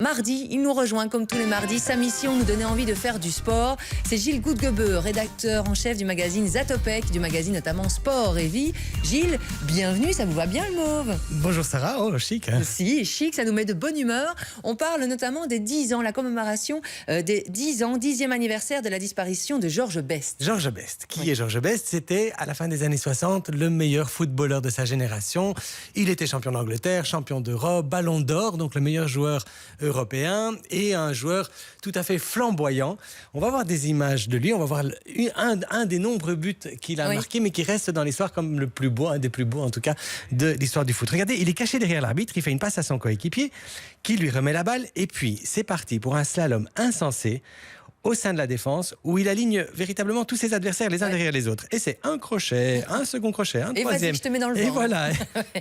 Mardi, il nous rejoint comme tous les mardis. Sa mission, nous donner envie de faire du sport. C'est Gilles Goudgebeu, rédacteur en chef du magazine Zatopek, du magazine notamment Sport et Vie. Gilles, bienvenue, ça vous va bien le mauve? Bonjour Sarah, oh chic. Hein. Si, chic, ça nous met de bonne humeur. On parle notamment des 10 ans, la commémoration des 10 ans, 10e anniversaire de la disparition de Georges Best. Georges Best. Qui est Georges Best? C'était, à la fin des années 60, le meilleur footballeur de sa génération. Il était champion d'Angleterre, champion d'Europe, ballon d'or, donc le meilleur joueur européen et un joueur tout à fait flamboyant. On va voir des images de lui, on va voir un des nombreux buts qu'il a marqué, mais qui reste dans l'histoire comme le plus beau, un des plus beaux en tout cas, de l'histoire du foot. Regardez, il est caché derrière l'arbitre, il fait une passe à son coéquipier, qui lui remet la balle, et puis c'est parti pour un slalom insensé au sein de la défense, où il aligne véritablement tous ses adversaires les uns derrière les autres. Et c'est un crochet, un second crochet, un troisième. Je te mets dans le et vent. Voilà.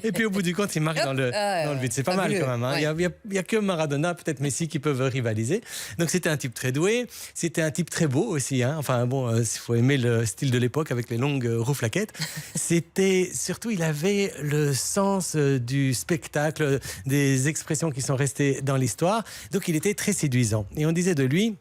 Et puis au bout du compte, il marque dans le but. C'est pas mal quand même. Hein. Il y a que Maradona, peut-être Messi, qui peuvent rivaliser. Donc c'était un type très doué. C'était un type très beau aussi. Hein. Enfin bon, il faut aimer le style de l'époque avec les longues rouflaquettes. C'était surtout, il avait le sens du spectacle, des expressions qui sont restées dans l'histoire. Donc il était très séduisant. Et on disait de lui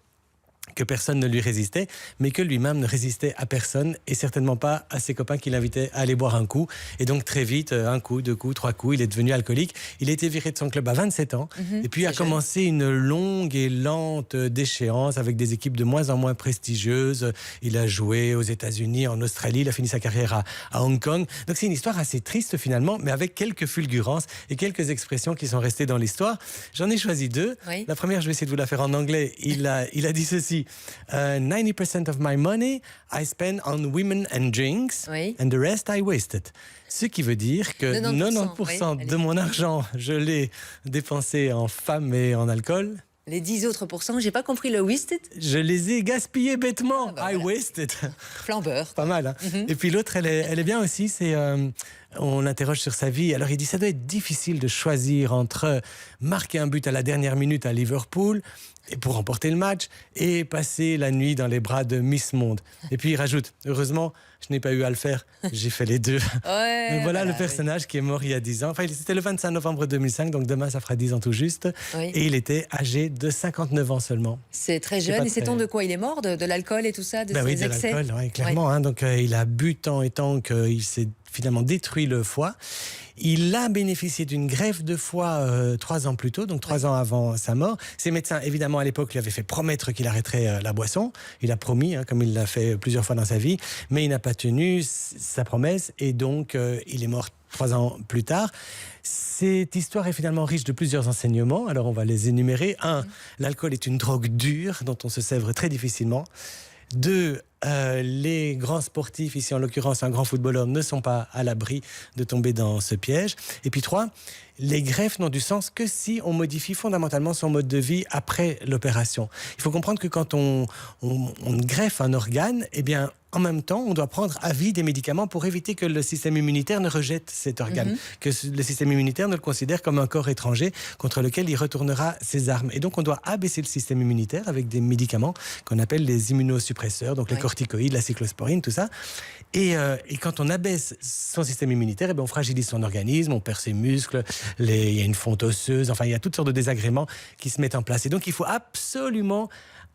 que personne ne lui résistait, mais que lui-même ne résistait à personne et certainement pas à ses copains qui l'invitaient à aller boire un coup. Et donc très vite, un coup, deux coups, trois coups, il est devenu alcoolique. Il a été viré de son club à 27 ans et puis a commencé une longue et lente déchéance avec des équipes de moins en moins prestigieuses. Il a joué aux États-Unis, en Australie, il a fini sa carrière à Hong Kong. Donc c'est une histoire assez triste finalement, mais avec quelques fulgurances et quelques expressions qui sont restées dans l'histoire. J'en ai choisi deux. Oui. La première, je vais essayer de vous la faire en anglais. Il a dit ceci: 90% of my money I spend on women and drinks, and the rest I wasted. Ce qui veut dire que 90% de mon argent, je l'ai dépensé en femmes et en alcool. Les 10 autres pourcents, j'ai pas compris le wasted. Je les ai gaspillés bêtement. I wasted. Flambeur. Pas mal. Hein. Et puis l'autre, elle est bien aussi. C'est on l'interroge sur sa vie. Alors il dit, ça doit être difficile de choisir entre marquer un but à la dernière minute à Liverpool et pour remporter le match et passer la nuit dans les bras de Miss Monde. Et puis il rajoute, heureusement, je n'ai pas eu à le faire. J'ai fait les deux. Donc voilà le personnage qui est mort il y a 10 ans. Enfin, c'était le 25 novembre 2005, donc demain ça fera 10 ans tout juste. Et il était âgé de 59 ans seulement. C'est très jeune. Et sait-on de quoi il est mort? De l'alcool et tout ça, de ses excès? De l'alcool, clairement. Hein, donc il a bu tant et tant qu'il s'est finalement détruit le foie. Il a bénéficié d'une greffe de foie 3 ans plus tôt, donc 3 ans avant sa mort. Ses médecins, évidemment, à l'époque, lui avaient fait promettre qu'il arrêterait la boisson. Il a promis, hein, comme il l'a fait plusieurs fois dans sa vie, mais il n'a pas tenu sa promesse et donc il est mort 3 ans plus tard. Cette histoire est finalement riche de plusieurs enseignements. Alors on va les énumérer. 1, l'alcool est une drogue dure dont on se sèvre très difficilement. 2, les grands sportifs, ici en l'occurrence un grand footballeur, ne sont pas à l'abri de tomber dans ce piège. Et puis 3, les greffes n'ont du sens que si on modifie fondamentalement son mode de vie après l'opération. Il faut comprendre que quand on greffe un organe, eh bien, en même temps, on doit prendre à vie des médicaments pour éviter que le système immunitaire ne rejette cet organe, que le système immunitaire ne le considère comme un corps étranger contre lequel il retournera ses armes. Et donc, on doit abaisser le système immunitaire avec des médicaments qu'on appelle les immunosuppresseurs, donc les corticoïdes, la cyclosporine, tout ça. Et quand on abaisse son système immunitaire, eh bien, on fragilise son organisme, on perd ses muscles, il y a une fonte osseuse, enfin, il y a toutes sortes de désagréments qui se mettent en place. Et donc, il faut absolument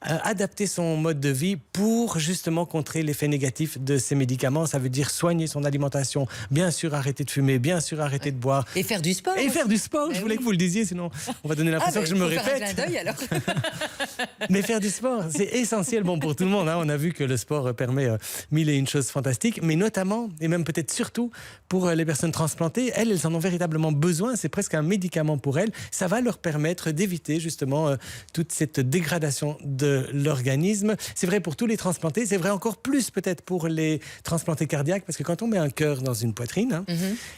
adapter son mode de vie pour justement contrer l'effet négatif de ces médicaments. Ça veut dire soigner son alimentation, bien sûr arrêter de fumer, bien sûr arrêter de boire. Et faire du sport. Et faire du sport, je voulais que vous le disiez, sinon on va donner l'impression que je me répète. Faire un clin d'œil, alors. Mais faire du sport, c'est essentiel pour tout le monde. Hein. On a vu que le sport permet 1001 choses fantastiques, mais notamment, et même peut-être surtout, pour les personnes transplantées, elles en ont véritablement besoin. C'est presque un médicament pour elles. Ça va leur permettre d'éviter justement toute cette dégradation de l'organisme. C'est vrai pour tous les transplantés, c'est vrai encore plus peut-être pour les transplantés cardiaques, parce que quand on met un cœur dans une poitrine,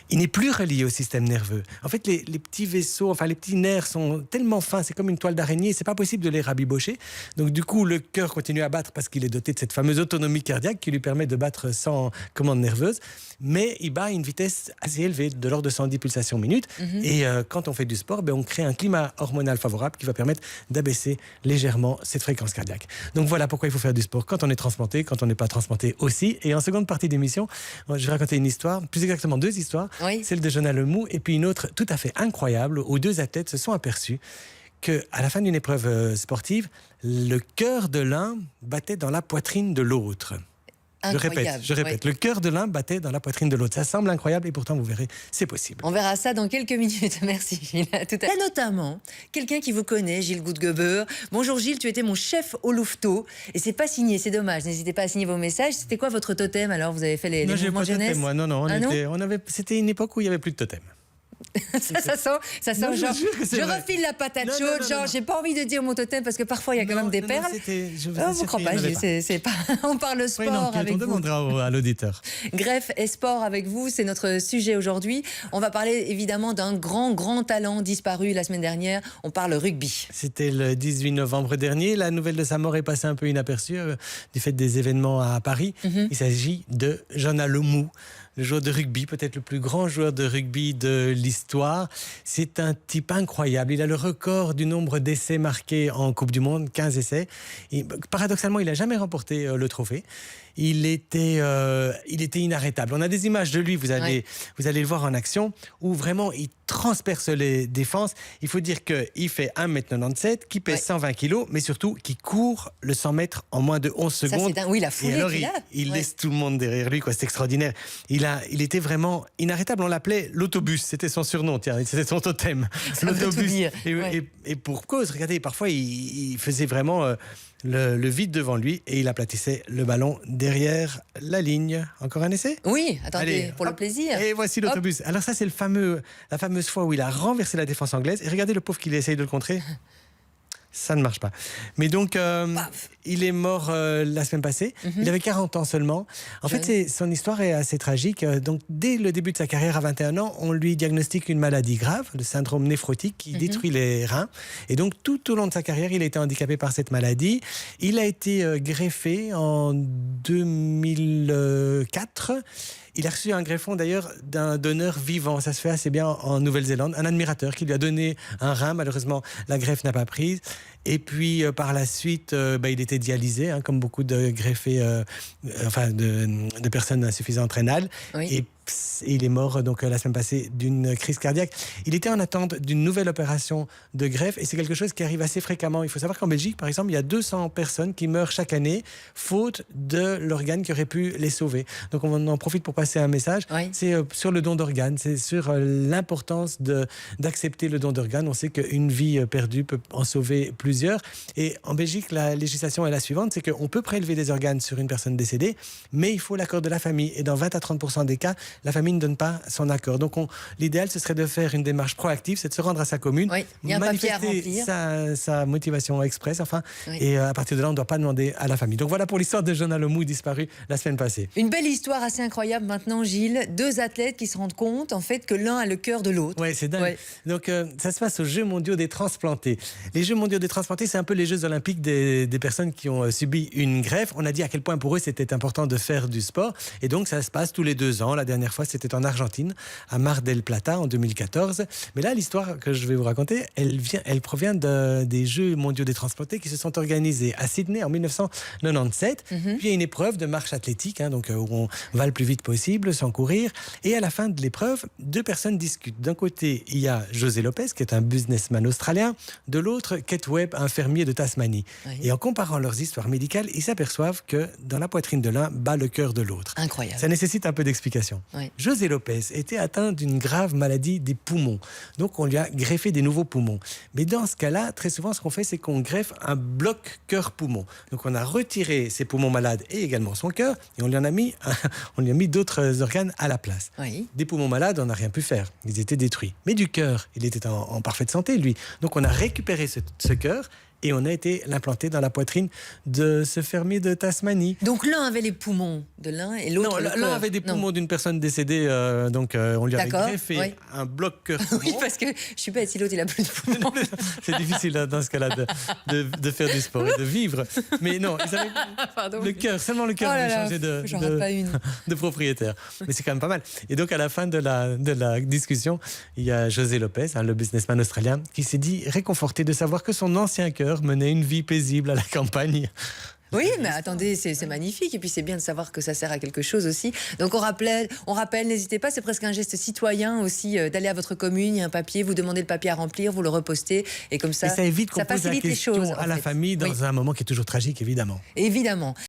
il n'est plus relié au système nerveux. En fait, les petits vaisseaux, enfin les petits nerfs sont tellement fins, c'est comme une toile d'araignée, c'est pas possible de les rabibocher. Donc du coup, le cœur continue à battre parce qu'il est doté de cette fameuse autonomie cardiaque qui lui permet de battre sans commande nerveuse, mais il bat à une vitesse assez élevée, de l'ordre de 110 pulsations minute. Et quand on fait du sport, on crée un climat hormonal favorable qui va permettre d'abaisser légèrement cette fréquence cardiaque. Donc voilà pourquoi il faut faire du sport quand on est transplanté, quand on n'est pas transplanté aussi. Et en seconde partie d'émission, je vais raconter une histoire, plus exactement 2 histoires, celle de Jonah Lemou et puis une autre tout à fait incroyable où 2 athlètes se sont aperçus qu'à la fin d'une épreuve sportive, le cœur de l'un battait dans la poitrine de l'autre. Incroyable. Je répète, le cœur de l'un battait dans la poitrine de l'autre. Ça semble incroyable et pourtant, vous verrez, c'est possible. On verra ça dans quelques minutes. Merci Gilles. Il y a notamment quelqu'un qui vous connaît, Gilles Goudgeber. Bonjour Gilles, tu étais mon chef au Louveteau. Et c'est pas signé, c'est dommage. N'hésitez pas à signer vos messages. C'était quoi votre totem alors? Vous avez fait les mouvements de jeunesse? Moi, non. C'était une époque où il n'y avait plus de totem. ça sent Non, genre, je refile la patate chaude, non. j'ai pas envie de dire mon totem parce que parfois il y a quand même des perles. Je vous crois pas, Gilles, c'est pas. On parle sport avec on vous. demandera à l'auditeur. Greffe et sport avec vous, c'est notre sujet aujourd'hui. On va parler évidemment d'un grand talent disparu la semaine dernière. On parle rugby. C'était le 18 novembre dernier. La nouvelle de sa mort est passée un peu inaperçue du fait des événements à Paris. Il s'agit de Jonah Lomu, le joueur de rugby, peut-être le plus grand joueur de rugby de l'histoire. C'est un type incroyable. Il a le record du nombre d'essais marqués en Coupe du Monde, 15 essais. Et, paradoxalement, il n'a jamais remporté le trophée. Il était inarrêtable. On a des images de lui, vous allez le voir en action, où vraiment il transperce les défenses. Il faut dire qu'il fait 1m97, qu'il pèse 120 kg, mais surtout qu'il court le 100 mètres en moins de 11 secondes. Oui, la foulée et alors, qu'il a. il laisse tout le monde derrière lui, quoi. C'est extraordinaire. Il était vraiment inarrêtable. On l'appelait l'autobus, c'était son surnom, c'était son totem. L'autobus. Et pour cause, regardez, parfois il faisait vraiment le vide devant lui et il aplatissait le ballon derrière la ligne. Encore un essai? Oui, attendez, pour le plaisir. Et voici l'autobus. Alors ça, c'est la fameuse fois où il a renversé la défense anglaise. Et regardez le pauvre qu'il essaye de le contrer. Ça ne marche pas. Mais donc, il est mort la semaine passée. Il avait 40 ans seulement. En fait, son histoire est assez tragique. Donc, dès le début de sa carrière, à 21 ans, on lui diagnostique une maladie grave, le syndrome néphrotique, qui détruit les reins. Et donc, tout au long de sa carrière, il a été handicapé par cette maladie. Il a été greffé en 2004. Il a reçu un greffon d'ailleurs d'un donneur vivant. Ça se fait assez bien en Nouvelle-Zélande. Un admirateur qui lui a donné un rein. Malheureusement, la greffe n'a pas prise. Et puis, par la suite, il était dialysé, comme beaucoup de greffés, de personnes insuffisantes rénales. Oui. Et il est mort donc la semaine passée d'une crise cardiaque. Il était en attente d'une nouvelle opération de greffe et c'est quelque chose qui arrive assez fréquemment. Il faut savoir qu'en Belgique, par exemple, il y a 200 personnes qui meurent chaque année faute de l'organe qui aurait pu les sauver. Donc on en profite pour passer un message. C'est sur le don d'organes, c'est sur l'importance d'accepter le don d'organes. On sait qu'une vie perdue peut en sauver plusieurs. Et en Belgique, la législation est la suivante, c'est qu'on peut prélever des organes sur une personne décédée, mais il faut l'accord de la famille. Et dans 20 à 30% des cas, la famille ne donne pas son accord. Donc l'idéal, ce serait de faire une démarche proactive, c'est de se rendre à sa commune, manifester sa motivation express, et à partir de là, on ne doit pas demander à la famille. Donc voilà pour l'histoire de Jonah Lomu, disparu la semaine passée. Une belle histoire assez incroyable maintenant, Gilles. 2 athlètes qui se rendent compte, en fait, que l'un a le cœur de l'autre. Oui, c'est dingue. Ouais. Donc ça se passe aux Jeux mondiaux des transplantés. Les Jeux mondiaux des transplantés, c'est un peu les Jeux olympiques des personnes qui ont subi une greffe. On a dit à quel point pour eux, c'était important de faire du sport. Et donc, ça se passe tous les 2 ans. La dernière fois, c'était en Argentine, à Mar del Plata, en 2014. Mais là, l'histoire que je vais vous raconter, elle provient des Jeux mondiaux des transplantés qui se sont organisés à Sydney en 1997. Puis il y a une épreuve de marche athlétique, où on va le plus vite possible, sans courir. Et à la fin de l'épreuve, 2 personnes discutent. D'un côté, il y a José Lopez, qui est un businessman australien. De l'autre, Kate Webb, un fermier de Tasmanie. Oui. Et en comparant leurs histoires médicales, ils s'aperçoivent que dans la poitrine de l'un bat le cœur de l'autre. Incroyable. Ça nécessite un peu d'explication. Oui. José Lopez était atteint d'une grave maladie des poumons. Donc on lui a greffé des nouveaux poumons. Mais dans ce cas-là, très souvent, ce qu'on fait, c'est qu'on greffe un bloc cœur-poumon. Donc on a retiré ses poumons malades et également son cœur, et on lui a mis d'autres organes à la place. Oui. Des poumons malades, on n'a rien pu faire. Ils étaient détruits. Mais du cœur, il était en parfaite santé, lui. Donc on a récupéré ce cœur, et on a été l'implanter dans la poitrine de ce fermier de Tasmanie. Donc l'un avait les poumons de l'un et l'autre... Non, l'un avait des poumons d'une personne décédée, on lui avait greffé un bloc cœur-poumon. Oui, parce que je suis bête, si l'autre il a plus de poumons. C'est difficile dans ce cas-là de faire du sport et de vivre. Mais non, ils avaient le cœur, seulement le cœur avait changé de propriétaire. Mais c'est quand même pas mal. Et donc à la fin de la discussion, il y a José Lopez, le businessman australien, qui s'est dit réconforté de savoir que son ancien cœur menait une vie paisible à la campagne. Oui, mais attendez, c'est magnifique. Et puis c'est bien de savoir que ça sert à quelque chose aussi. Donc on rappelle, n'hésitez pas, c'est presque un geste citoyen aussi d'aller à votre commune, il y a un papier, vous demandez le papier à remplir, vous le repostez. Et comme ça, et ça évite qu'on pose la facilite les question choses, à la famille dans un moment qui est toujours tragique, évidemment. Évidemment.